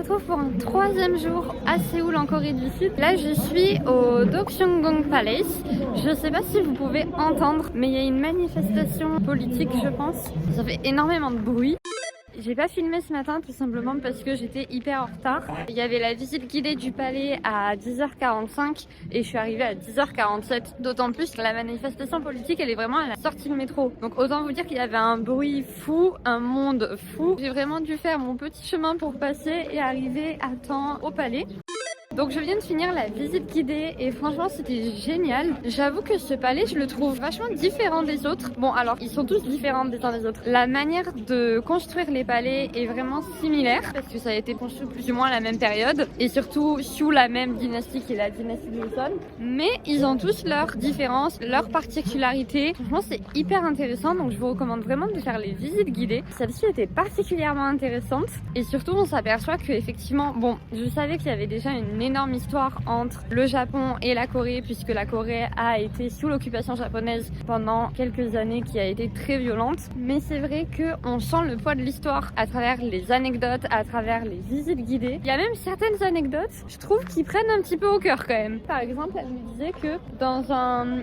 retrouve pour un troisième jour à Séoul en Corée du Sud. Là je suis au Doksyunggung Palace. Je sais pas si vous pouvez entendre, mais il y a une manifestation politique je pense. Ça fait énormément de bruit. J'ai pas filmé ce matin tout simplement parce que j'étais hyper en retard. Il y avait la visite guidée du palais à 10h45 et je suis arrivée à 10h47. D'autant plus que la manifestation politique elle est vraiment à la sortie du métro. Donc autant vous dire qu'il y avait un bruit fou, un monde fou. J'ai vraiment dû faire mon petit chemin pour passer et arriver à temps au palais. Donc je viens de finir la visite guidée et franchement c'était génial. J'avoue que ce palais je le trouve vachement différent des autres. Bon alors ils sont tous différents des uns des autres. La manière de construire les palais est vraiment similaire parce que ça a été construit plus ou moins à la même période et surtout sous la même dynastie qui est la dynastie Joseon. Mais ils ont tous leurs différences, leurs particularités. Franchement c'est hyper intéressant donc je vous recommande vraiment de faire les visites guidées. Celle-ci était particulièrement intéressante et surtout on s'aperçoit que effectivement bon je savais qu'il y avait déjà une énorme histoire entre le Japon et la Corée puisque la Corée a été sous l'occupation japonaise pendant quelques années qui a été très violente, mais c'est vrai qu'on sent le poids de l'histoire à travers les anecdotes, à travers les visites guidées. Il y a même certaines anecdotes, je trouve, qui prennent un petit peu au cœur quand même. Par exemple, elle me disait que dans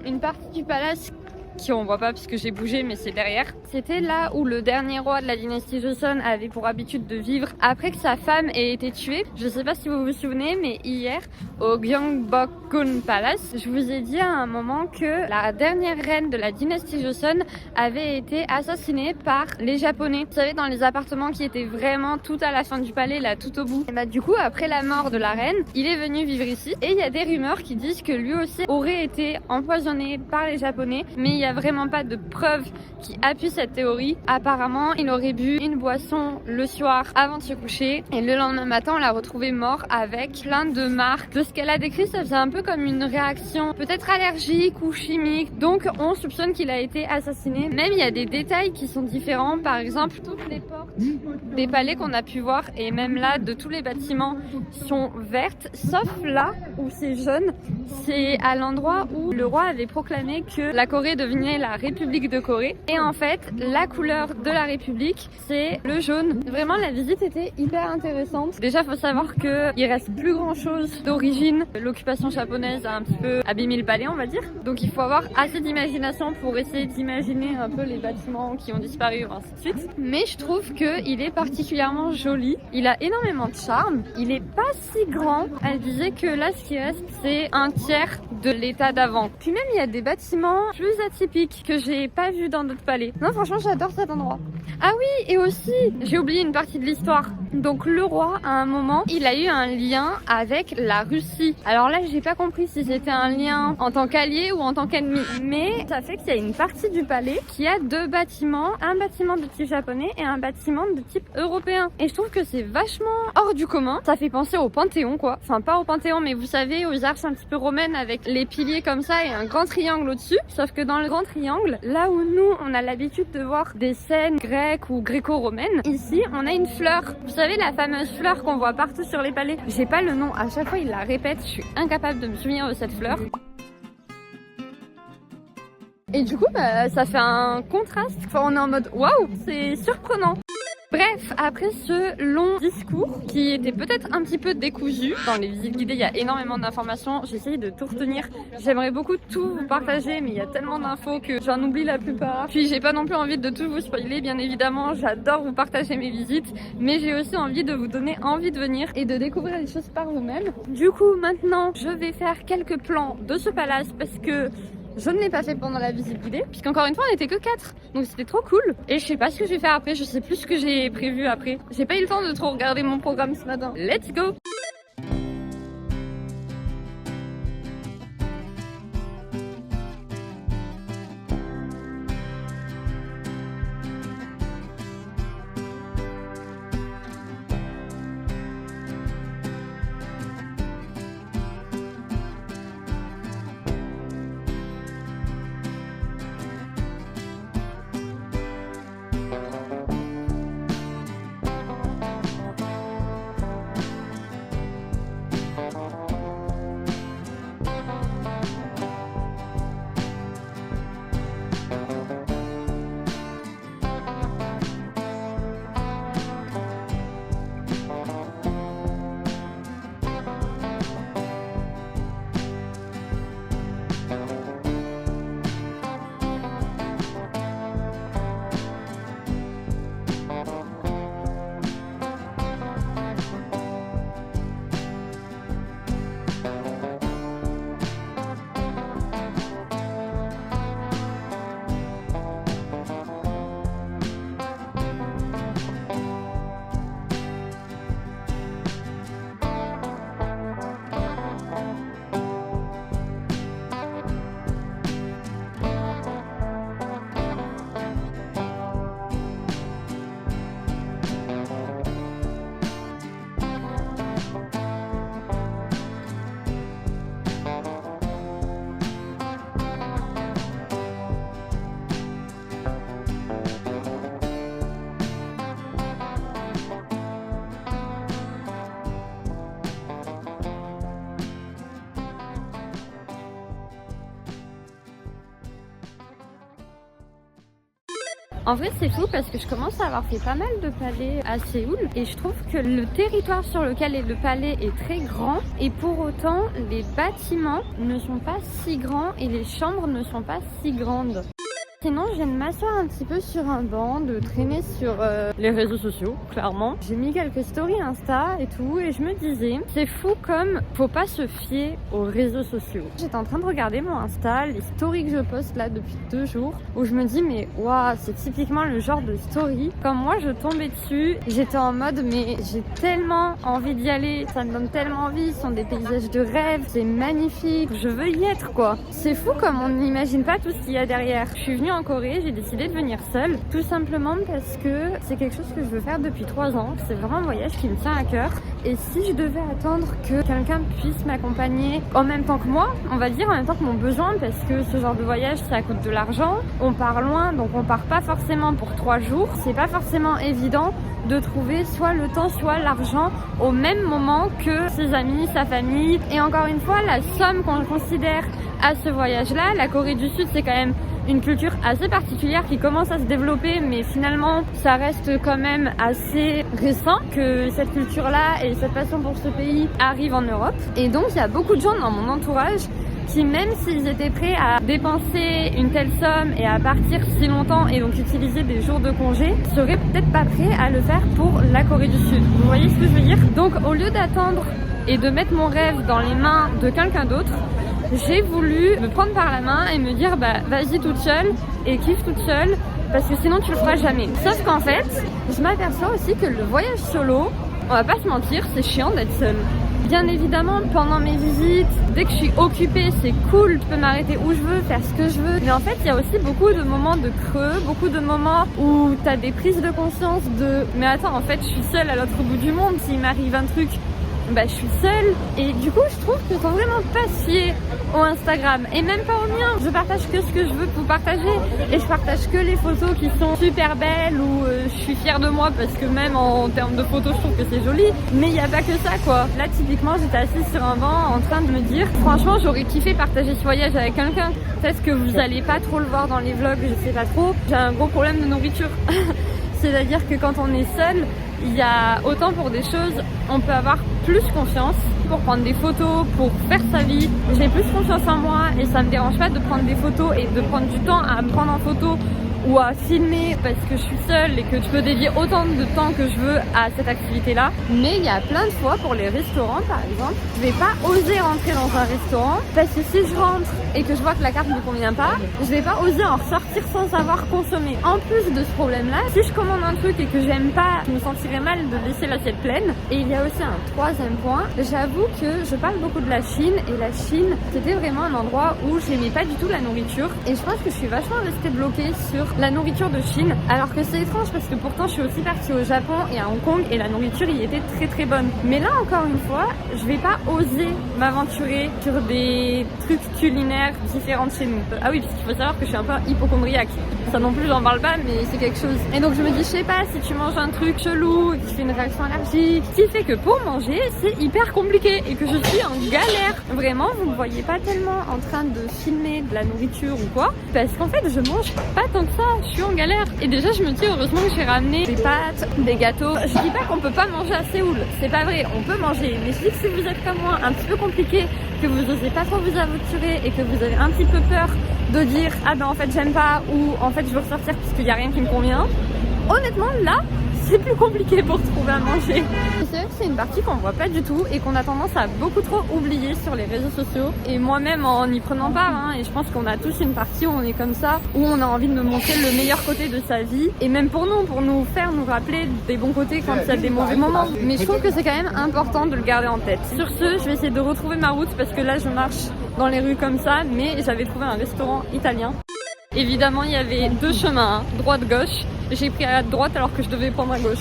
une partie du palace qui on voit pas puisque j'ai bougé mais c'est derrière. C'était là où le dernier roi de la dynastie Joseon avait pour habitude de vivre après que sa femme ait été tuée. Je sais pas si vous vous souvenez mais hier au Gyeongbokgung Palace, je vous ai dit à un moment que la dernière reine de la dynastie Joseon avait été assassinée par les Japonais. Vous savez dans les appartements qui étaient vraiment tout à la fin du palais là tout au bout. Et bah du coup après la mort de la reine, il est venu vivre ici et il y a des rumeurs qui disent que lui aussi aurait été empoisonné par les Japonais mais il y a vraiment pas de preuves qui appuient cette théorie. Apparemment, il aurait bu une boisson le soir avant de se coucher et le lendemain matin, on l'a retrouvé mort avec plein de marques. De ce qu'elle a décrit, ça faisait un peu comme une réaction peut-être allergique ou chimique. Donc, on soupçonne qu'il a été assassiné. Même, il y a des détails qui sont différents. Par exemple, toutes les portes des palais qu'on a pu voir et même là, de tous les bâtiments sont vertes, sauf là où c'est jaune. C'est à l'endroit où le roi avait proclamé que la Corée devenait la République de Corée. Et en fait, la couleur de la République, c'est le jaune. Vraiment, la visite était hyper intéressante. Déjà, faut savoir qu'il reste plus grand chose d'origine. L'occupation japonaise a un petit peu abîmé le palais, on va dire. Donc, il faut avoir assez d'imagination pour essayer d'imaginer un peu les bâtiments qui ont disparu, ainsi de suite. Mais je trouve qu'il est particulièrement joli. Il a énormément de charme. Il est pas si grand. Elle disait que là, ce qui reste, c'est un tiers de l'état d'avant. Puis même, il y a des bâtiments plus atypiques que j'ai pas vu dans d'autres palais. Non, franchement, j'adore cet endroit. Ah oui, et aussi, j'ai oublié une partie de l'histoire. Donc le roi, à un moment, il a eu un lien avec la Russie. Alors là, j'ai pas compris si c'était un lien en tant qu'allié ou en tant qu'ennemi. Mais ça fait qu'il y a une partie du palais qui a deux bâtiments. Un bâtiment de type japonais et un bâtiment de type européen. Et je trouve que c'est vachement hors du commun. Ça fait penser au Panthéon, quoi. Enfin, pas au Panthéon, mais vous savez, aux arches un petit peu romaines avec les piliers comme ça et un grand triangle au-dessus. Sauf que dans le grand triangle, là où nous, on a l'habitude de voir des scènes grecques ou gréco-romaines, ici, on a une fleur. Vous savez, la fameuse fleur qu'on voit partout sur les palais. J'ai pas le nom. À chaque fois, il la répète. Je suis incapable de me souvenir de cette fleur. Et du coup, bah, ça fait un contraste. Enfin, on est en mode waouh, c'est surprenant. Bref, après ce long discours qui était peut-être un petit peu décousu, dans les visites guidées il y a énormément d'informations, j'essaye de tout retenir. J'aimerais beaucoup tout vous partager mais il y a tellement d'infos que j'en oublie la plupart. Puis j'ai pas non plus envie de tout vous spoiler, bien évidemment, j'adore vous partager mes visites, mais j'ai aussi envie de vous donner envie de venir et de découvrir les choses par vous-même. Du coup maintenant je vais faire quelques plans de ce palace parce que je ne l'ai pas fait pendant la visite guidée, puisqu'encore une fois on était que 4, donc c'était trop cool. Et je sais pas ce que je vais faire après, je sais plus ce que j'ai prévu après. J'ai pas eu le temps de trop regarder mon programme ce matin. Let's go! En vrai, c'est fou parce que je commence à avoir fait pas mal de palais à Séoul et je trouve que le territoire sur lequel est le palais est très grand et pour autant, les bâtiments ne sont pas si grands et les chambres ne sont pas si grandes. Sinon, je viens de m'asseoir un petit peu sur un banc, de traîner sur les réseaux sociaux, clairement. J'ai mis quelques stories Insta et tout, et je me disais, c'est fou comme faut pas se fier aux réseaux sociaux. J'étais en train de regarder mon Insta, les stories que je poste là depuis 2 jours, où je me dis, mais waouh, c'est typiquement le genre de story. Quand moi je tombais dessus, j'étais en mode, mais j'ai tellement envie d'y aller, ça me donne tellement envie, ce sont des paysages de rêve, c'est magnifique, je veux y être quoi. C'est fou comme on n'imagine pas tout ce qu'il y a derrière. Je suis venue en Corée, j'ai décidé de venir seule, tout simplement parce que c'est quelque chose que je veux faire depuis 3 ans. C'est vraiment un voyage qui me tient à cœur. Et si je devais attendre que quelqu'un puisse m'accompagner en même temps que moi, on va dire en même temps que mon besoin, parce que ce genre de voyage, ça coûte de l'argent. On part loin, donc on part pas forcément pour 3 jours. C'est pas forcément évident de trouver soit le temps, soit l'argent au même moment que ses amis, sa famille. Et encore une fois, la somme qu'on considère à ce voyage-là, la Corée du Sud, c'est quand même une culture assez particulière qui commence à se développer, mais finalement ça reste quand même assez récent que cette culture-là et cette passion pour ce pays arrive en Europe. Et donc il y a beaucoup de gens dans mon entourage qui, même s'ils étaient prêts à dépenser une telle somme et à partir si longtemps et donc utiliser des jours de congé, seraient peut-être pas prêts à le faire pour la Corée du Sud. Vous voyez ce que je veux dire? Donc au lieu d'attendre et de mettre mon rêve dans les mains de quelqu'un d'autre, j'ai voulu me prendre par la main et me dire bah vas-y toute seule et kiffe toute seule parce que sinon tu le feras jamais. Sauf qu'en fait, je m'aperçois aussi que le voyage solo, on va pas se mentir, c'est chiant d'être seule. Bien évidemment, pendant mes visites, dès que je suis occupée, c'est cool, je peux m'arrêter où je veux, faire ce que je veux. Mais en fait, il y a aussi beaucoup de moments de creux, beaucoup de moments où t'as des prises de conscience de mais attends, en fait, je suis seule à l'autre bout du monde, s'il m'arrive un truc, bah je suis seule et du coup je trouve qu'il faut vraiment pas se fier au Instagram et même pas au mien. Je partage que ce que je veux pour partager et je partage que les photos qui sont super belles où je suis fière de moi parce que même en termes de photos je trouve que c'est joli, mais il y a pas que ça quoi. Là typiquement j'étais assise sur un banc en train de me dire franchement j'aurais kiffé partager ce voyage avec quelqu'un. Peut-être que vous allez pas trop le voir dans les vlogs, je sais pas trop. J'ai un gros problème de nourriture. C'est-à-dire que quand on est seul, il y a autant pour des choses, on peut avoir plus confiance pour prendre des photos, pour faire sa vie. J'ai plus confiance en moi et ça me dérange pas de prendre des photos et de prendre du temps à me prendre en photo ou à filmer parce que je suis seule et que je peux dédier autant de temps que je veux à cette activité-là. Mais il y a plein de fois pour les restaurants par exemple, je vais pas oser rentrer dans un restaurant parce que si je rentre et que je vois que la carte ne me convient pas, je vais pas oser en ressortir sans avoir consommé. En plus de ce problème-là, si je commande un truc et que j'aime pas, je me sentirais mal de laisser l'assiette pleine. Et il y a aussi un troisième point, j'avoue que je parle beaucoup de la Chine et la Chine, c'était vraiment un endroit où j'aimais pas du tout la nourriture et je pense que je suis vachement restée bloquée sur la nourriture de Chine, alors que c'est étrange parce que pourtant je suis aussi partie au Japon et à Hong Kong et la nourriture y était très très bonne. Mais là encore une fois, je vais pas oser m'aventurer sur des trucs culinaires différents de chez nous. Ah oui, parce qu'il faut savoir que je suis un peu hypochondriaque. Ça non plus j'en parle pas, mais c'est quelque chose. Et donc je me dis, je sais pas, si tu manges un truc chelou, qui fait une réaction allergique, ce qui fait que pour manger c'est hyper compliqué et que je suis en galère. Vraiment, vous me voyez pas tellement en train de filmer de la nourriture ou quoi, parce qu'en fait je mange pas tant que ça, je suis en galère. Et déjà je me dis heureusement que j'ai ramené des pâtes, des gâteaux. Je dis pas qu'on peut pas manger à Séoul, c'est pas vrai, on peut manger. Mais je dis que si vous êtes comme moi, un petit peu compliqué, que vous osez pas trop vous aventurer et que vous avez un petit peu peur de dire ah ben en fait j'aime pas ou en fait je veux ressortir parce qu'il y a rien qui me convient, honnêtement là c'est plus compliqué pour trouver à manger. C'est vrai que c'est une partie qu'on voit pas du tout et qu'on a tendance à beaucoup trop oublier sur les réseaux sociaux. Et moi-même en y prenant part, hein, et je pense qu'on a tous une partie où on est comme ça, où on a envie de nous montrer le meilleur côté de sa vie. Et même pour nous faire nous rappeler des bons côtés quand il y a des mauvais moments. Mais je trouve que c'est quand même important de le garder en tête. Sur ce, je vais essayer de retrouver ma route parce que là je marche dans les rues comme ça, mais j'avais trouvé un restaurant italien. Évidemment, il y avait 2 chemins, hein, droite-gauche. J'ai pris à droite alors que je devais prendre à gauche.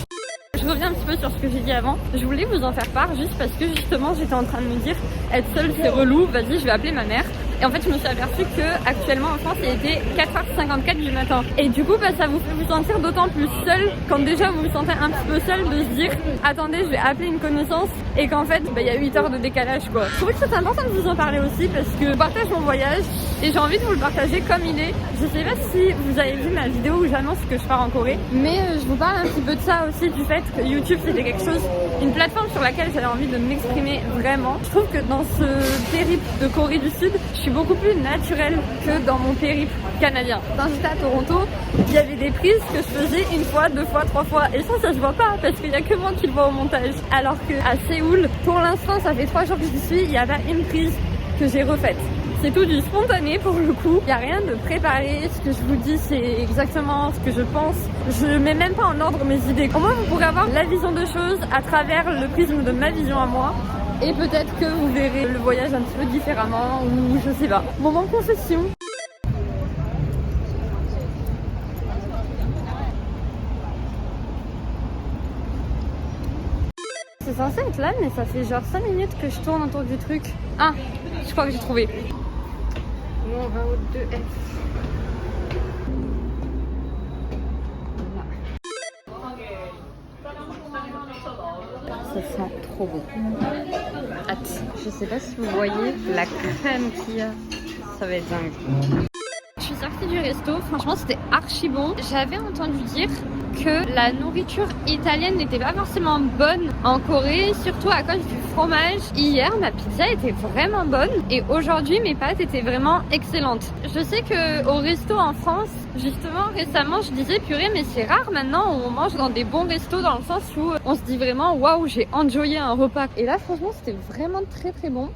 Je reviens un petit peu sur ce que j'ai dit avant. Je voulais vous en faire part juste parce que justement j'étais en train de me dire être seule c'est relou, vas-y je vais appeler ma mère. Et en fait, je me suis aperçue que actuellement en France, il était 4h54 du matin. Et du coup, ça vous fait vous sentir d'autant plus seul quand déjà vous vous sentez un petit peu seul de se dire attendez, je vais appeler une connaissance et qu'en fait, il y a 8 heures de décalage quoi. Je trouvais que c'était important de vous en parler aussi parce que je partage mon voyage et j'ai envie de vous le partager comme il est. Je sais pas si vous avez vu ma vidéo où j'annonce que je pars en Corée, mais je vous parle un petit peu de ça aussi, du fait que YouTube c'était quelque chose, une plateforme sur laquelle j'avais envie de m'exprimer vraiment. Je trouve que dans ce périple de Corée du Sud, je suis beaucoup plus naturelle que dans mon périple canadien. Quand j'étais à Toronto, il y avait des prises que je faisais une fois, 2 fois, 3 fois et ça se voit pas parce qu'il y a que moi qui le vois au montage. Alors qu'à Séoul, pour l'instant, ça fait 3 jours que j'y suis, il y a pas une prise que j'ai refaite. C'est tout du spontané pour le coup. Il n'y a rien de préparé. Ce que je vous dis, c'est exactement ce que je pense. Je mets même pas en ordre mes idées. Au moins, vous pourrez avoir la vision de choses à travers le prisme de ma vision à moi. Et peut-être que vous verrez le voyage un petit peu différemment ou je sais pas. Moment confession. C'est censé être là, mais ça fait genre 5 minutes que je tourne autour du truc. Ah, je crois que j'ai trouvé. Bon, on va au 2F. Ça sent trop bon. Hâte. Je sais pas si vous voyez la crème qu'il y a. Ça va être dingue. Je suis sortie du resto, franchement c'était archi bon. J'avais entendu dire que la nourriture italienne n'était pas forcément bonne en Corée, surtout à cause du fromage. Hier, ma pizza était vraiment bonne et aujourd'hui, mes pâtes étaient vraiment excellentes. Je sais qu'au resto en France, justement, récemment, je disais purée, mais c'est rare maintenant où on mange dans des bons restos dans le sens où on se dit vraiment waouh, j'ai enjoyé un repas. Et là, franchement, c'était vraiment très très bon.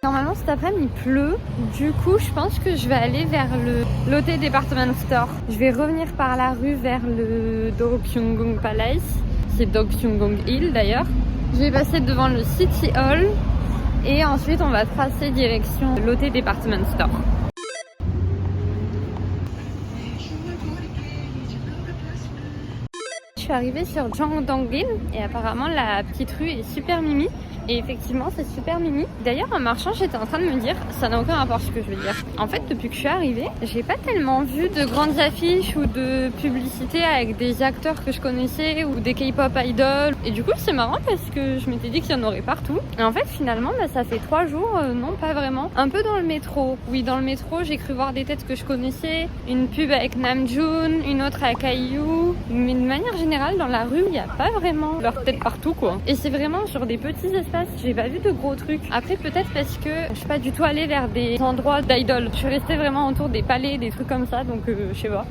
Normalement cet après-midi il pleut, du coup je pense que je vais aller vers le Lotte Department Store. Je vais revenir par la rue vers le Doksyunggung Palace, c'est Doksyunggung Hill d'ailleurs. Je vais passer devant le City Hall et ensuite on va tracer direction Lotte Department Store. Je suis arrivée sur Jangdong-gun et apparemment la petite rue est super mimi. Et effectivement, c'est super mimi. D'ailleurs, en marchant, j'étais en train de me dire, ça n'a aucun rapport ce que je veux dire. En fait, depuis que je suis arrivée, j'ai pas tellement vu de grandes affiches ou de publicités avec des acteurs que je connaissais ou des K-pop idols. Et du coup, c'est marrant parce que je m'étais dit qu'il y en aurait partout. Et en fait, finalement, ça fait 3 jours, non, pas vraiment. Un peu dans le métro. Oui, dans le métro, j'ai cru voir des têtes que je connaissais. Une pub avec Namjoon, une autre avec IU. Mais de manière générale, dans la rue, il n'y a pas vraiment leurs têtes partout, quoi. Et c'est vraiment sur des petits espaces. J'ai pas vu de gros trucs. Après peut-être parce que je suis pas du tout allée vers des endroits d'idoles. Je suis restée vraiment autour des palais, des trucs comme ça, donc je sais pas.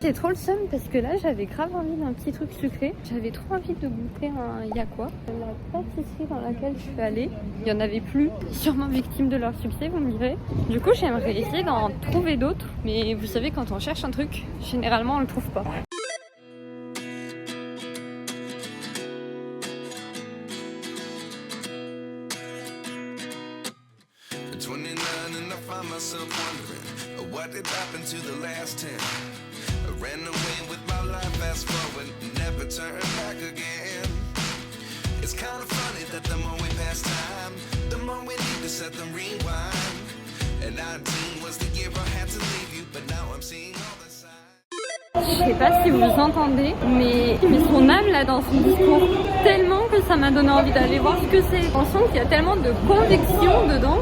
C'est trop le seum parce que là j'avais grave envie d'un petit truc sucré. J'avais trop envie de goûter un yakwa. La pâtisserie dans laquelle je suis allée, il y en avait plus. Sûrement victime de leur succès, vous me direz. Du coup j'aimerais essayer d'en trouver d'autres. Mais vous savez quand on cherche un truc, généralement on le trouve pas. Myself wondering what did happen to the last 10. I ran away with my life, fast forward, never turn back again. It's kind of funny that the more we pass time, the more we need to set them rewind. And 19 was the year I had to leave you, but now I'm seeing all the signs. Je sais pas si vous entendez, mais son âme là dans son discours, tellement que ça m'a donné envie d'aller voir ce que c'est. On sent qu'il y a tellement de conviction dedans.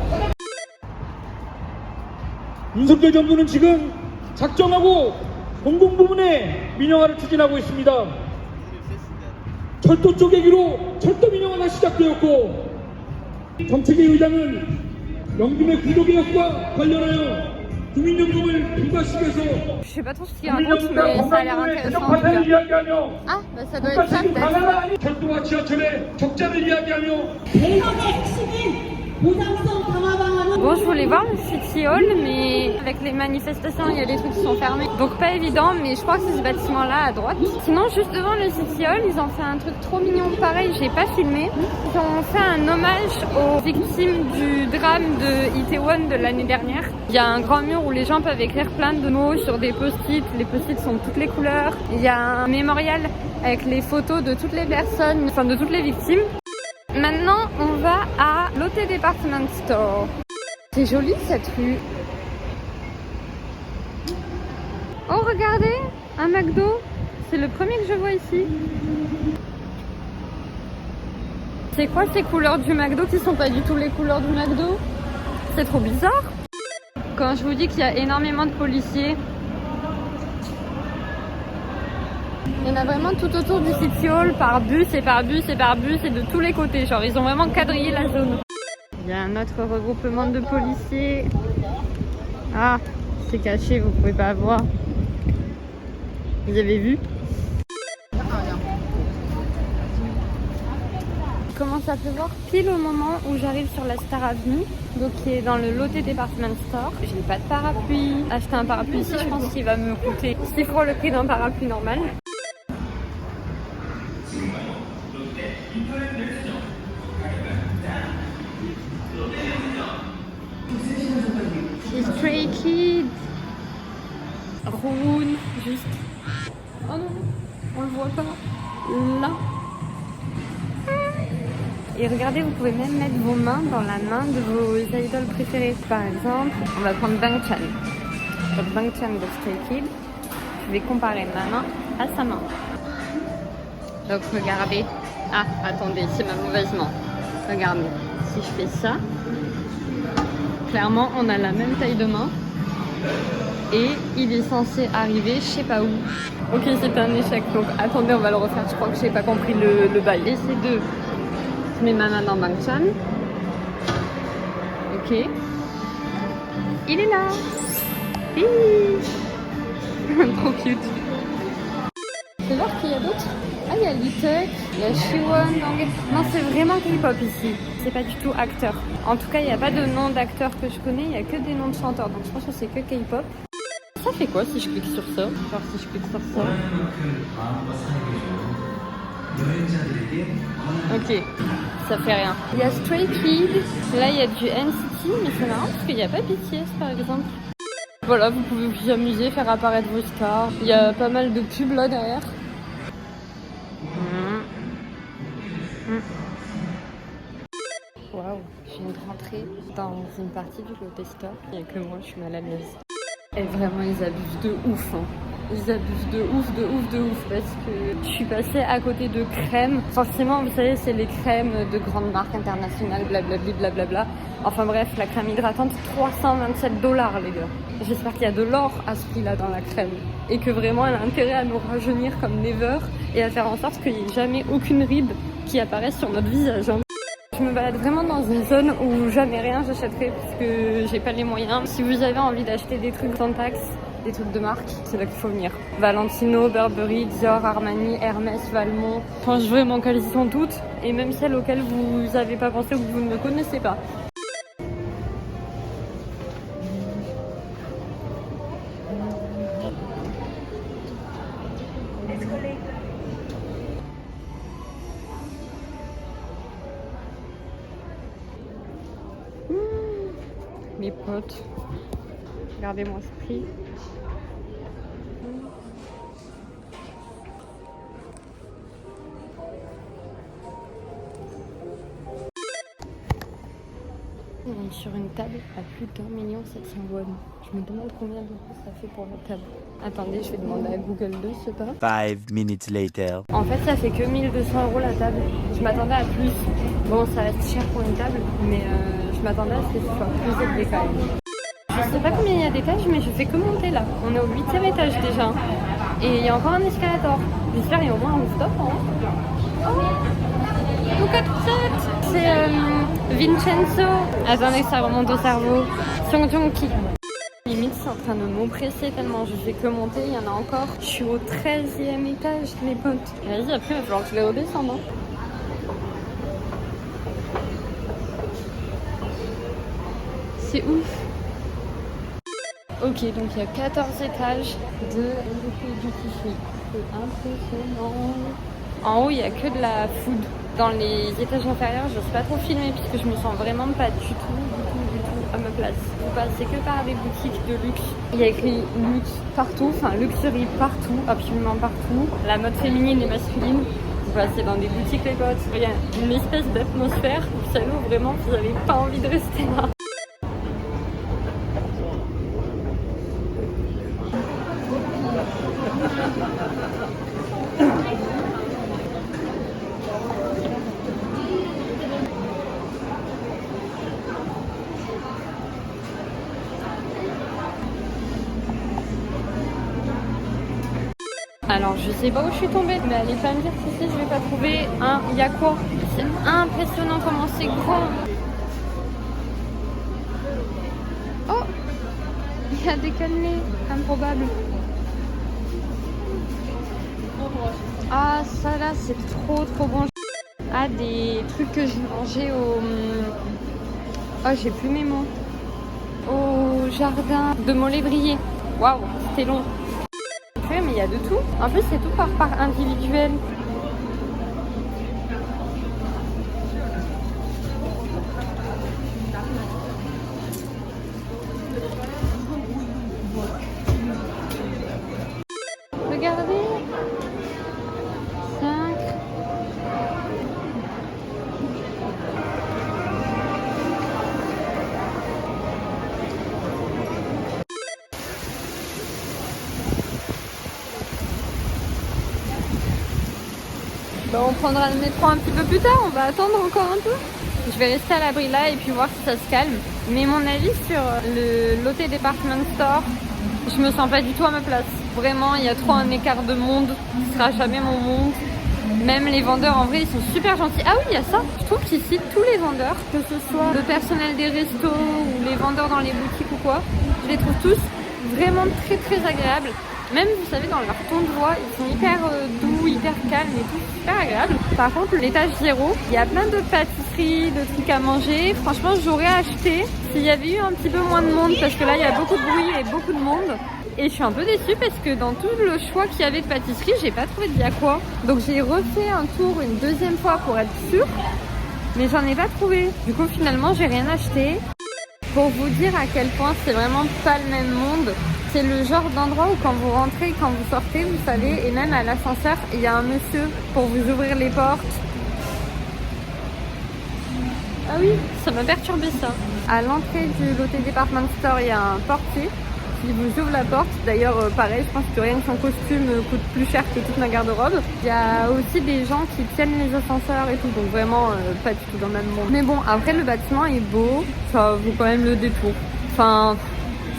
윤석열 정부는 지금 작정하고 공공부문에 민영화를 추진하고 있습니다. 철도 쪼개기로 철도 민영화가 시작되었고 정책의 의장은 연금의 구조개혁과 관련하여 국민연금을 불가시켜서 Je sais pas trop ce qu'il raconte, mais ça a l'air intéressant en tout cas. Ah, bah ça doit être ça peut-être. 철도와 지하철의 적자를 이야기하며 Bon, je voulais voir le City Hall, mais avec les manifestations, il y a des trucs qui sont fermés. Donc pas évident, mais je crois que c'est ce bâtiment-là à droite. Sinon, juste devant le City Hall, ils ont fait un truc trop mignon. Pareil, j'ai pas filmé. Ils ont fait un hommage aux victimes du drame de Itaewon de l'année dernière. Il y a un grand mur où les gens peuvent écrire plein de mots sur des post-it. Les post-it sont de toutes les couleurs. Il y a un mémorial avec les photos de toutes les personnes, enfin de toutes les victimes. Maintenant, on va à Lotte Department Store. C'est joli cette rue. Oh regardez, un McDo. C'est le premier que je vois ici. C'est quoi ces couleurs du McDo qui sont pas du tout les couleurs du McDo? C'est trop bizarre. Quand je vous dis qu'il y a énormément de policiers, il y en a vraiment tout autour du City Hall, par bus et par bus et par bus et de tous les côtés. Genre ils ont vraiment quadrillé la zone. Il y a un autre regroupement de policiers. Ah, c'est caché, vous pouvez pas voir. Vous avez vu? Il commence à pleuvoir pile au moment où j'arrive sur la Star Avenue, donc qui est dans le Lotte Department Store. J'ai pas de parapluie. Acheter un parapluie ici, je pense qu'il va me coûter 6 fois le prix d'un parapluie normal. Stray Kids. Rouen, juste. Oh non, on le voit pas. Là. Et regardez, vous pouvez même mettre vos mains dans la main de vos idoles préférées. Par exemple, on va prendre Bang Chan. Donc Bang Chan de Stray Kids. Je vais comparer ma main à sa main. Donc regardez. Ah, attendez, c'est ma mauvaise main. Regardez, si je fais ça, clairement, on a la même taille de main. Et il est censé arriver je sais pas où. Ok, c'est un échec, donc attendez, on va le refaire. Je crois que j'ai pas compris le bail. Essai 2. Je mets ma main dans Bang Chan. Ok. Il est là. Trop cute. Je vais voir qu'il y a d'autres. Ah, il y a Litek, il y a Shiwon. Non, c'est vraiment K-pop ici. C'est pas du tout acteur. En tout cas, il n'y a pas de nom d'acteur que je connais. Il n'y a que des noms de chanteurs. Donc je pense que c'est que K-pop. Ça fait quoi si je clique sur ça? Genre si je clique sur ça. Ok, ça fait rien. Il y a Stray Kids, là il y a du NCT, mais c'est marrant parce qu'il n'y a pas BTS par exemple. Voilà, vous pouvez vous amuser, faire apparaître vos stars. Il y a pas mal de pubs là derrière. Waouh, je viens de rentrer dans une partie du Lotte Store. Il n'y a que moi, je suis mal à l'aise. Et vraiment, ils abusent de ouf. Hein. Ils abusent de ouf parce que je suis passée à côté de crèmes. Forcément, vous savez, c'est les crèmes de grandes marques internationales, blablabla. Enfin bref, la crème hydratante, $327 les gars. J'espère qu'il y a de l'or à ce prix-là dans la crème. Et que vraiment, elle a intérêt à nous rajeunir comme never et à faire en sorte qu'il n'y ait jamais aucune ride qui apparaisse sur notre visage. Hein. Je me balade vraiment dans une zone où jamais rien j'achèterai parce que j'ai pas les moyens. Si vous avez envie d'acheter des trucs sans taxe, des trucs de marque, c'est là qu'il faut venir. Valentino, Burberry, Dior, Armani, Hermès, Valmont. Je pense vraiment qu'elles y sont toutes et même celles auxquelles vous n'avez pas pensé ou que vous ne connaissez pas. Mes potes, regardez-moi ce prix. On est sur une table à plus d'1,7 million. Je me demande combien d'euros ça fait pour la table. Attendez, je vais demander à Google de ce pas. 5 minutes later. En fait, ça fait que 1 200 € la table. Je m'attendais à plus. Bon, ça reste cher pour une table, mais je m'attendais à ce que ce soit plus élevé quand même. Je sais pas combien il y a d'étages, mais je fais que monter là. On est au 8e étage déjà. Et il y a encore un escalator. J'espère qu'il y a au moins un rooftop en haut. Oh, look at that! C'est Vincenzo. Attendez que ça remonte au cerveau. Song Joong-ki. Limite, c'est en train de m'oppresser tellement je fais que monter. Il y en a encore. Je suis au 13e étage, mes potes. Vas-y, après, il va falloir que je les redescende. Hein. C'est ouf. Ok, donc il y a 14 étages de duty free. C'est impressionnant. En haut, il n'y a que de la food. Dans les étages inférieurs, je n'ose pas trop filmer puisque je me sens vraiment pas du tout à ma place. Vous passez que par des boutiques de luxe. Il y a écrit luxe partout, enfin luxury partout, absolument partout. La mode féminine et masculine. Vous passez dans des boutiques les potes. Il y a une espèce d'atmosphère, vous savez où vraiment vous n'avez pas envie de rester là. Alors je sais pas où je suis tombée, mais allez pas me dire si je vais pas trouver un. Il y a quoi? C'est impressionnant comment c'est grand. Oh, il y a des cannelés, improbable. Ah ça là c'est trop bon. Ah des trucs que j'ai mangé au... Oh j'ai plus mes mots. Au jardin de Molévrier. Waouh, c'était long. Mais il y a de tout. En plus c'est tout par part individuelle. Regardez. 5. Bah, on prendra le métro un petit peu plus tard, on va attendre encore un peu. Je vais rester à l'abri là et puis voir si ça se calme. Mais mon avis sur le Lotte Department Store, je me sens pas du tout à ma place. Vraiment, il y a trop un écart de monde, ce sera jamais mon monde. Même les vendeurs en vrai ils sont super gentils. Ah oui, il y a ça. Je trouve qu'ici tous les vendeurs, que ce soit le personnel des restos ou les vendeurs dans les boutiques ou quoi, je les trouve tous vraiment très agréables. Même vous savez dans leur ton de voix, ils sont hyper doux, hyper calmes et tout, super agréables. Par contre l'étage 0, il y a plein de pâtisseries, de trucs à manger. Franchement j'aurais acheté s'il y avait eu un petit peu moins de monde parce que là il y a beaucoup de bruit et beaucoup de monde. Et je suis un peu déçue parce que dans tout le choix qu'il y avait de pâtisserie, j'ai pas trouvé de quoi. Donc j'ai refait un tour une deuxième fois pour être sûre, mais j'en ai pas trouvé. Du coup finalement j'ai rien acheté. Pour vous dire à quel point c'est vraiment pas le même monde. C'est le genre d'endroit où quand vous rentrez, quand vous sortez, vous savez, et même à l'ascenseur, il y a un monsieur pour vous ouvrir les portes. Ah oui, ça m'a perturbé ça. À l'entrée du Lotte Department Store, il y a un portier qui vous ouvre la porte. D'ailleurs, pareil, je pense que rien que son costume coûte plus cher que toute ma garde-robe. Il y a aussi des gens qui tiennent les ascenseurs et tout, donc vraiment pas du tout dans le même monde. Mais bon, après le bâtiment est beau, ça vaut quand même le détour. Enfin,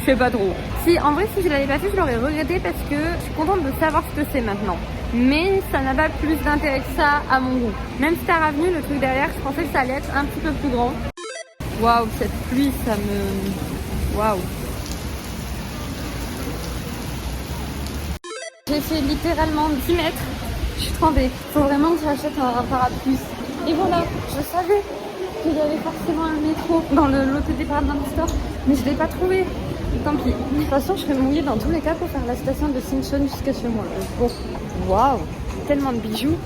je sais pas trop. Si, en vrai, si je l'avais pas fait, je l'aurais regretté parce que je suis contente de savoir ce que c'est maintenant. Mais ça n'a pas plus d'intérêt que ça à mon goût. Même si Star Avenue, le truc derrière, je pensais que ça allait être un petit peu plus grand. Waouh, cette pluie, ça me... Waouh. J'ai fait littéralement 10 mètres. Je suis trempée. Faut vraiment que j'achète un parapluie. Et voilà, je savais qu'il y avait forcément un métro dans le Lotte Department Store, mais je l'ai pas trouvé. Tant pis. De toute façon, je serais mouillée dans tous les cas pour faire la station de Sinchon jusqu'à chez moi. Bon, waouh, tellement de bijoux.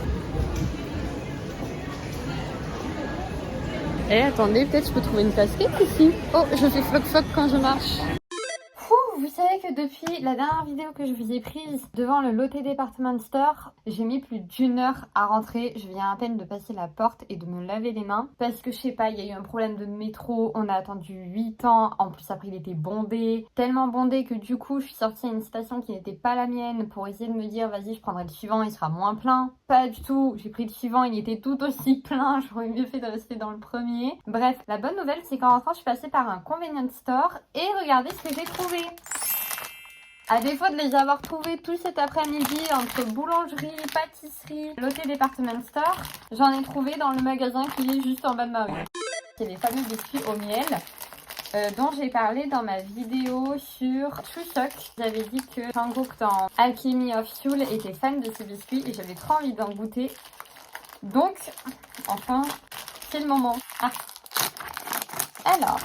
Eh, attendez, peut-être je peux trouver une casquette ici. Oh, je fais floc-floc quand je marche. Vous savez que depuis la dernière vidéo que je vous ai prise devant le Lotte Department Store, j'ai mis plus d'1 heure à rentrer. Je viens à peine de passer la porte et de me laver les mains parce que je sais pas, il y a eu un problème de métro, on a attendu 8 ans, en plus après il était bondé, tellement bondé que du coup je suis sortie à une station qui n'était pas la mienne pour essayer de me dire vas-y je prendrai le suivant, il sera moins plein. Pas du tout, j'ai pris le suivant, il était tout aussi plein, j'aurais mieux fait de rester dans le premier. Bref, la bonne nouvelle c'est qu'en rentrant je suis passée par un convenience store et regardez ce que j'ai trouvé. À défaut de les avoir trouvés tout cet après-midi entre boulangerie, pâtisserie, Lotte Department Store, j'en ai trouvé dans le magasin qui est juste en bas de ma rue. C'est les fameux biscuits au miel dont j'ai parlé dans ma vidéo sur Chuseok. J'avais dit que Jungkook dans Alchemy of Seoul était fan de ces biscuits et j'avais trop envie d'en goûter. Donc, enfin, c'est le moment. Ah. Alors,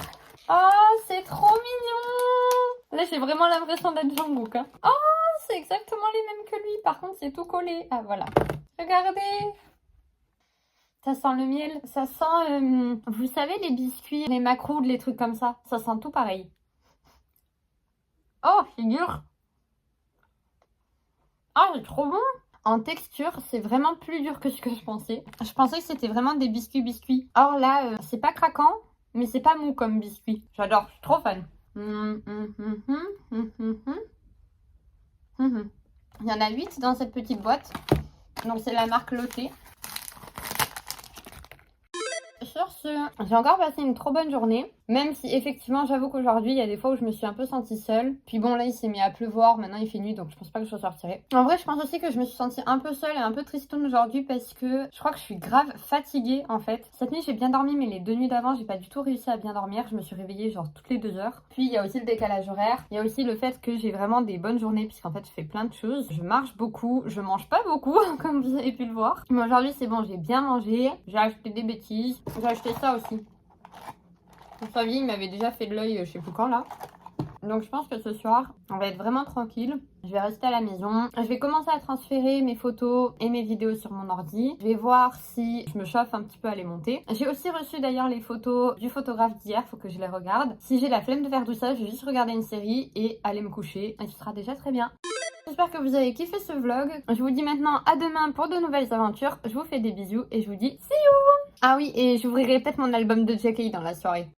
oh, c'est trop mignon! Là, j'ai vraiment l'impression d'être Jungkook. Hein. Oh, c'est exactement les mêmes que lui. Par contre, c'est tout collé. Ah, voilà. Regardez. Ça sent le miel. Ça sent, vous savez, les biscuits, les macroudes, les trucs comme ça. Ça sent tout pareil. Oh, c'est dur. Ah, c'est trop bon. En texture, c'est vraiment plus dur que ce que je pensais. Je pensais que c'était vraiment des biscuits. Or là, c'est pas craquant, mais c'est pas mou comme biscuit. J'adore, je suis trop fan. Il y en a 8 dans cette petite boîte. Donc c'est la marque Lotte. Ce sur ce, j'ai encore passé une trop bonne journée. Même si effectivement j'avoue qu'aujourd'hui il y a des fois où je me suis un peu sentie seule. Puis bon là il s'est mis à pleuvoir, maintenant il fait nuit donc je pense pas que je ressortirai. En vrai je pense aussi que je me suis sentie un peu seule et un peu tristoune aujourd'hui parce que je crois que je suis grave fatiguée en fait. Cette nuit j'ai bien dormi mais les 2 nuits d'avant j'ai pas du tout réussi à bien dormir. Je me suis réveillée genre toutes les 2 heures. Puis il y a aussi le décalage horaire. Il y a aussi le fait que j'ai vraiment des bonnes journées puisqu'en fait je fais plein de choses. Je marche beaucoup, je mange pas beaucoup comme vous avez pu le voir. Mais aujourd'hui c'est bon, j'ai bien mangé, j'ai acheté des bêtises. J'ai acheté ça aussi. Vous saviez, il m'avait déjà fait de l'œil, je sais plus quand là. Donc je pense que ce soir, on va être vraiment tranquille. Je vais rester à la maison. Je vais commencer à transférer mes photos et mes vidéos sur mon ordi. Je vais voir si je me chauffe un petit peu à les monter. J'ai aussi reçu d'ailleurs les photos du photographe d'hier, faut que je les regarde. Si j'ai la flemme de faire tout ça, je vais juste regarder une série et aller me coucher. Et ce sera déjà très bien. J'espère que vous avez kiffé ce vlog. Je vous dis maintenant à demain pour de nouvelles aventures. Je vous fais des bisous et je vous dis see you. Ah oui, et j'ouvrirai peut-être mon album de Jackie dans la soirée.